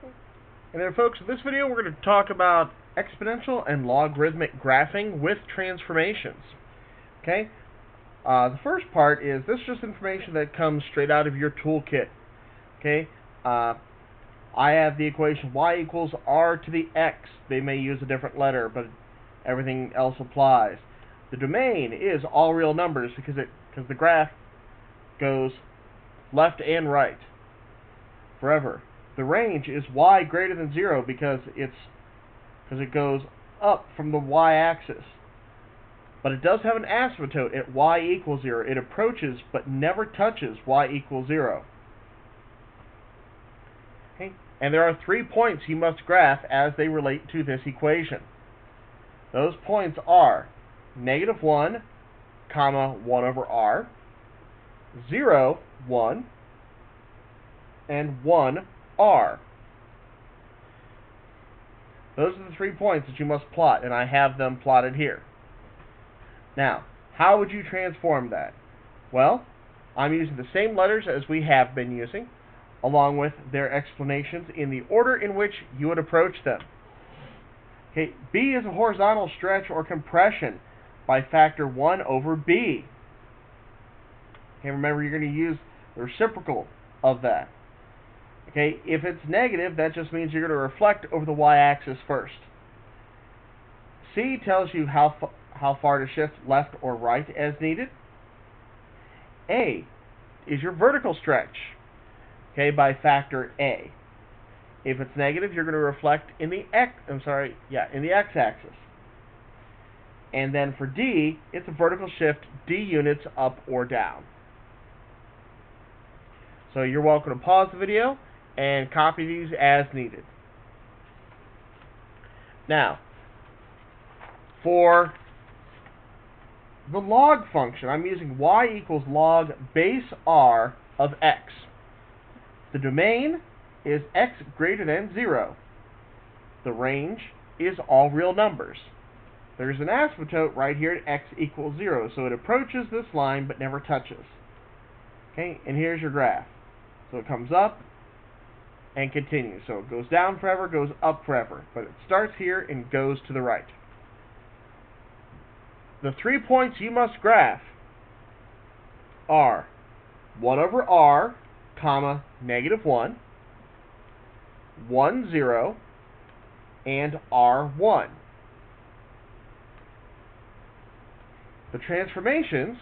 And then folks, in this video we're going to talk about exponential and logarithmic graphing with transformations. Okay? The first part is this is just information that comes straight out of your toolkit. Okay? I have the equation y equals r to the x. They may use a different letter, but everything else applies. The domain is all real numbers because the graph goes left and right forever. The range is y greater than 0 because it goes up from the y-axis. But it does have an asymptote at y equals 0. It approaches but never touches y equals 0. Okay? And there are 3 points you must graph as they relate to this equation. Those points are -1, comma 1 over r, 0, 1, and 1, r. Those are the 3 points that you must plot, and I have them plotted here. Now, how would you transform that? Well, I'm using the same letters as we have been using, along with their explanations in the order in which you would approach them. Okay, b is a horizontal stretch or compression by factor 1 over b. Okay, remember you're going to use the reciprocal of that. Okay, if it's negative, that just means you're going to reflect over the y-axis first. C tells you how far to shift left or right as needed. A is your vertical stretch, okay, by factor A. If it's negative, you're going to reflect in the x-axis. And then for D, it's a vertical shift D units up or down. So you're welcome to pause the video and copy these as needed. Now, for the log function, I'm using y equals log base r of x. The domain is x greater than 0. The range is all real numbers. There's an asymptote right here at x equals 0, so it approaches this line but never touches. Okay, and here's your graph. So it comes up and continues. So it goes down forever, goes up forever, but it starts here and goes to the right. The 3 points you must graph are 1 over r, comma, -1, 1, 0, and r1. The transformations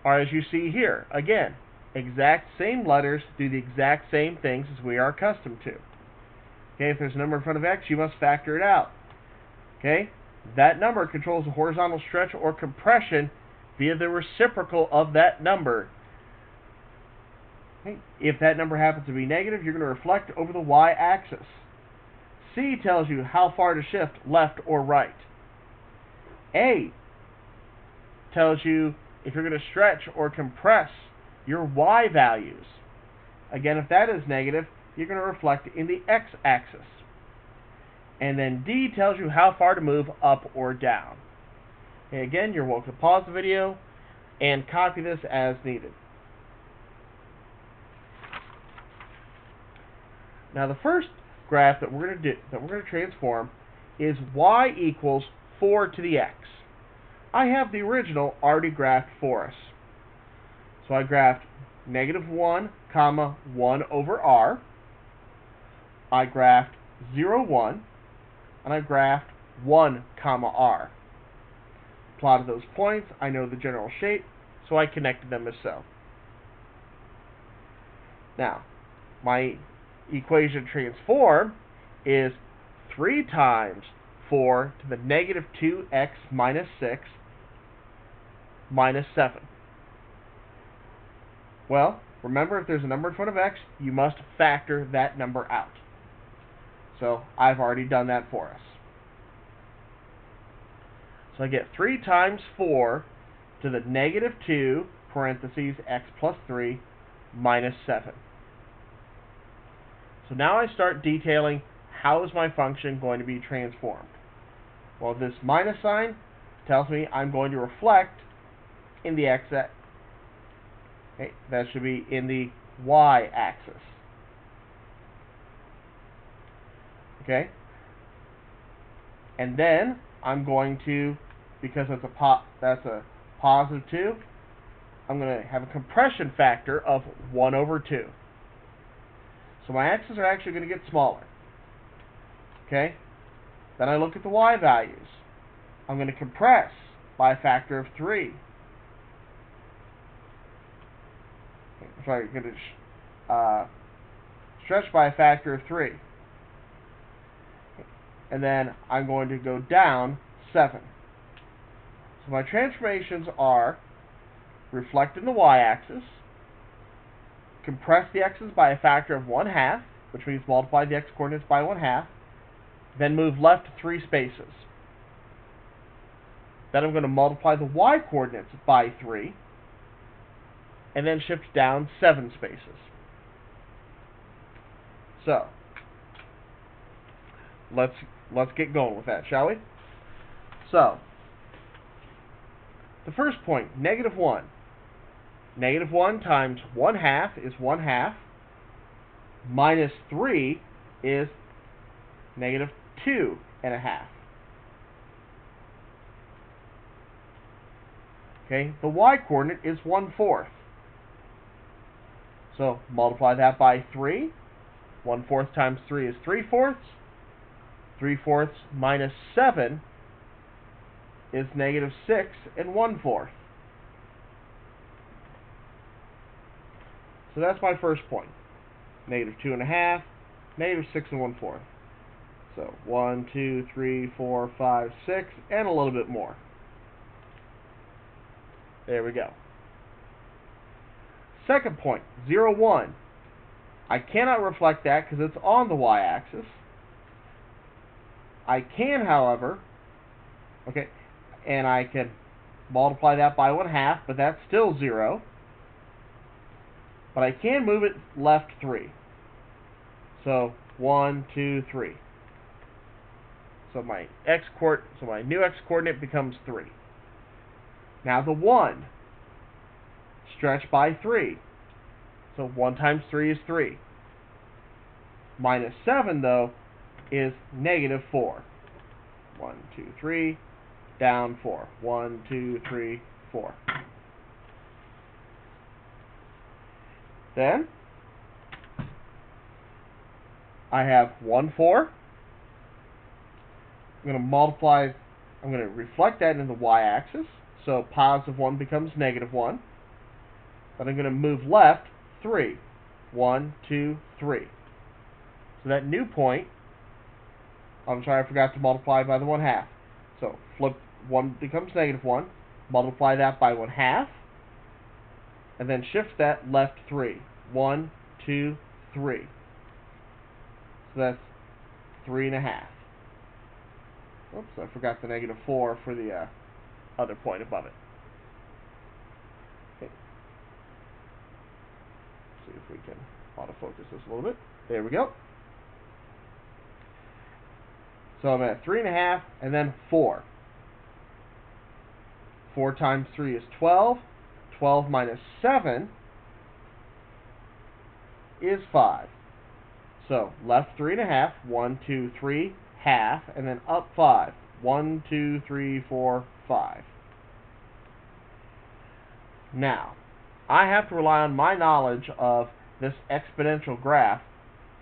are as you see here. Again, exact same letters do the exact same things as we are accustomed to. Okay, if there's a number in front of x, you must factor it out. Okay, that number controls the horizontal stretch or compression via the reciprocal of that number. Okay, if that number happens to be negative, you're going to reflect over the y-axis. C tells you how far to shift left or right. A tells you if you're going to stretch or compress your y values. Again, if that is negative, you're going to reflect in the x-axis. And then D tells you how far to move up or down. Okay, again, you're welcome to pause the video and copy this as needed. Now, the first graph that we're going to transform is y equals 4 to the x. I have the original already graphed for us. So I graphed -1, comma 1 over r. I graphed 0, 1, and I graphed 1, comma r. Plotted those points. I know the general shape, so I connected them as so. Now, my equation transform is 3 times 4 to the -2x minus 6 minus 7. Well, remember, if there's a number in front of x, you must factor that number out. So I've already done that for us. So I get 3 times 4 to the -2, parentheses, x plus 3, minus 7. So now I start detailing how is my function going to be transformed. Well, this minus sign tells me I'm going to reflect in the x-axis. Okay, that should be in the y-axis. Okay? And then I'm going to, because that's a positive 2, I'm going to have a compression factor of 1 over 2. So my x's are actually going to get smaller. Okay? Then I look at the y values. I'm going to compress by a factor of 3. Sorry, I'm going to stretch by a factor of 3. And then I'm going to go down 7. So my transformations are reflect in the y-axis, compress the x's by a factor of 1/2, which means multiply the x-coordinates by 1/2, then move left 3 spaces. Then I'm going to multiply the y-coordinates by 3, and then shift down 7 spaces. So, let's get going with that, shall we? So, the first point, -1. -1 times 1/2 is 1/2. Minus 3 is -2.5. Okay, the y-coordinate is 1/4. So multiply that by 3. 1/4 times 3 is 3/4. 3/4 minus 7 is -6 1/4. So that's my first point. -2.5, -6 1/4. So 1, 2, 3, 4, 5, 6, and a little bit more. There we go. Second point, 0, 1. I cannot reflect that because it's on the y-axis. I can, however, okay, and I can multiply that by 1/2, but that's still 0. But I can move it left 3. So 1, 2, 3. So my new x-coordinate becomes 3. Now the 1, stretch by 3. So 1 times 3 is 3. Minus 7, though, is -4. 1, 2, 3, down 4. 1, 2, 3, 4. Then I have 1/4. I'm going to reflect that in the y-axis. So positive 1 becomes -1. But I'm going to move left 3. 1, 2, 3. So that new point, I'm sorry, I forgot to multiply by the 1/2. So flip 1 becomes -1. Multiply that by 1/2. And then shift that left 3. 1, 2, 3. So that's 3.5. Oops, I forgot the -4 for the other point above it. Okay. See if we can autofocus this a little bit. There we go. So I'm at 3.5 and then 4. 4 times 3 is 12. 12 minus 7 is 5. So left 3.5, 1, 2, 3, half, and then up 5. 1, 2, 3, 4, 5. Now, I have to rely on my knowledge of this exponential graph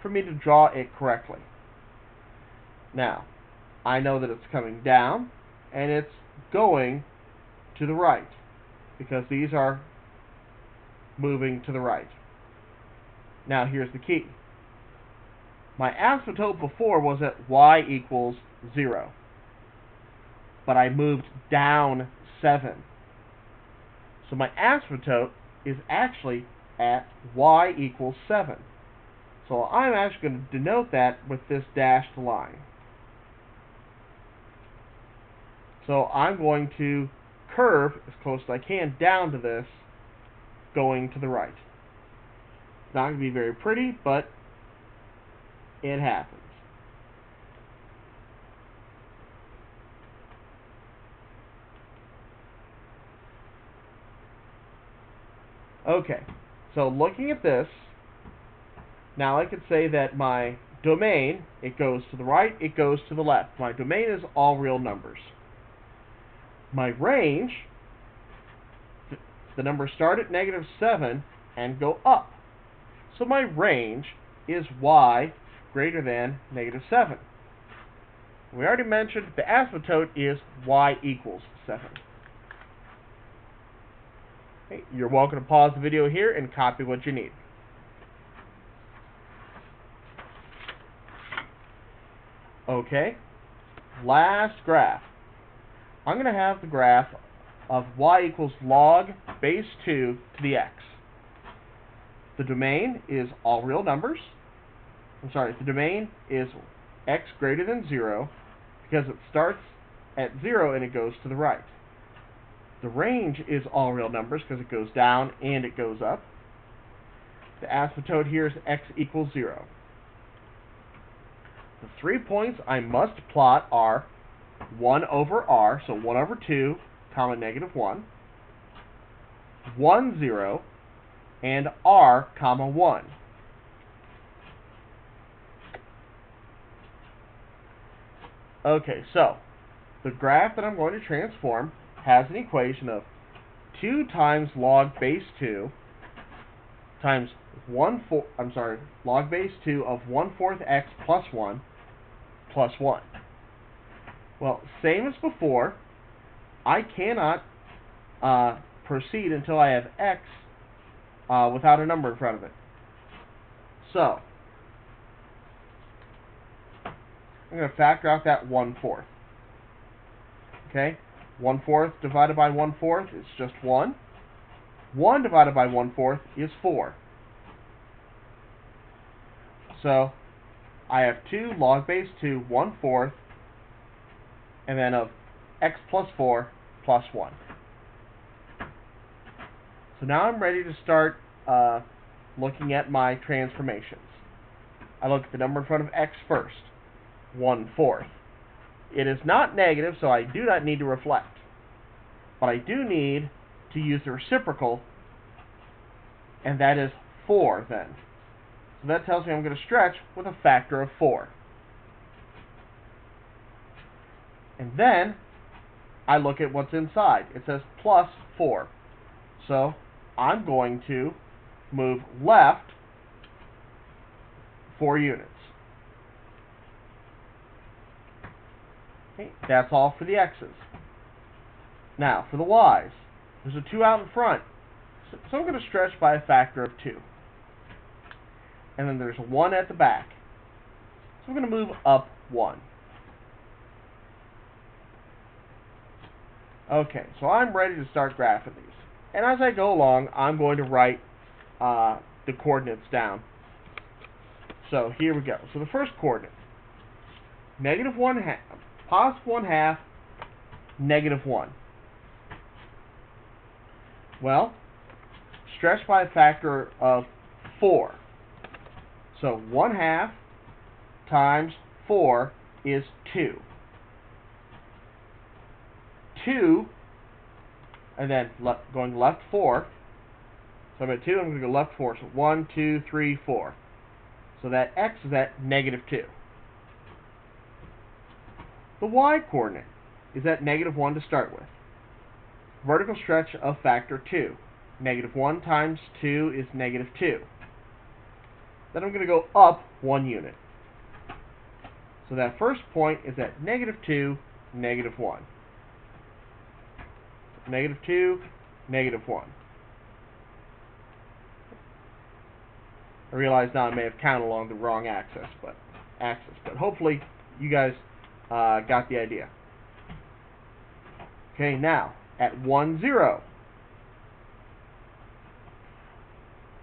for me to draw it correctly. Now, I know that it's coming down and it's going to the right because these are moving to the right. Now, here's the key. My asymptote before was at y equals 0, but I moved down 7. So my asymptote is actually at y equals 7. So I'm actually going to denote that with this dashed line. So I'm going to curve as close as I can down to this, going to the right. It's not going to be very pretty, but it happens. Okay, so looking at this, now I could say that my domain, it goes to the right, it goes to the left. My domain is all real numbers. My range, the numbers start at -7 and go up. So my range is y greater than -7. We already mentioned the asymptote is y equals 7. Okay, you're welcome to pause the video here and copy what you need. Okay, last graph. I'm going to have the graph of y equals log base 2 to the x. The domain is all real numbers. The domain is x greater than 0 because it starts at 0 and it goes to the right. The range is all real numbers because it goes down and it goes up. The asymptote here is x equals 0. The 3 points I must plot are 1 over r, so 1 over 2, comma -1, 1, 0, and r, comma 1. Okay, so the graph that I'm going to transform has an equation of 2 times log base 2 times log base 2 of 1/4 x plus 1 plus 1. Well, same as before, I cannot proceed until I have x without a number in front of it. So, I'm going to factor out that 1/4. Okay, 1/4 divided by 1/4 is just 1. 1 divided by 1/4 is 4. So, I have 2 log base 2, 1/4, and then of x plus 4 plus 1. So now I'm ready to start looking at my transformations. I look at the number in front of x first, 1/4. It is not negative, so I do not need to reflect. But I do need to use the reciprocal, and that is 4 then. So that tells me I'm going to stretch with a factor of 4. And then I look at what's inside. It says plus 4. So I'm going to move left 4 units. Okay, that's all for the x's. Now, for the y's, there's a 2 out in front, so I'm going to stretch by a factor of 2. And then there's a 1 at the back, so I'm going to move up 1. Okay, so I'm ready to start graphing these. And as I go along, I'm going to write the coordinates down. So here we go. So the first coordinate, -1/2, +1/2, -1. Well, stretch by a factor of 4. So 1/2 times 4 is 2. 2, and then going left 4. So I'm at 2, I'm going to go left 4. So 1, 2, 3, 4. So that x is at -2. The y coordinate is at -1 to start with. Vertical stretch of factor 2. -1 times 2 is -2. Then I'm going to go up 1 unit. So that first point is at -2, -1. -2, -1. I realize now I may have counted along the wrong axis, but hopefully you guys got the idea. Okay, now at 1, 0.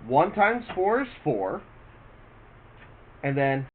1 times 4 is 4, and then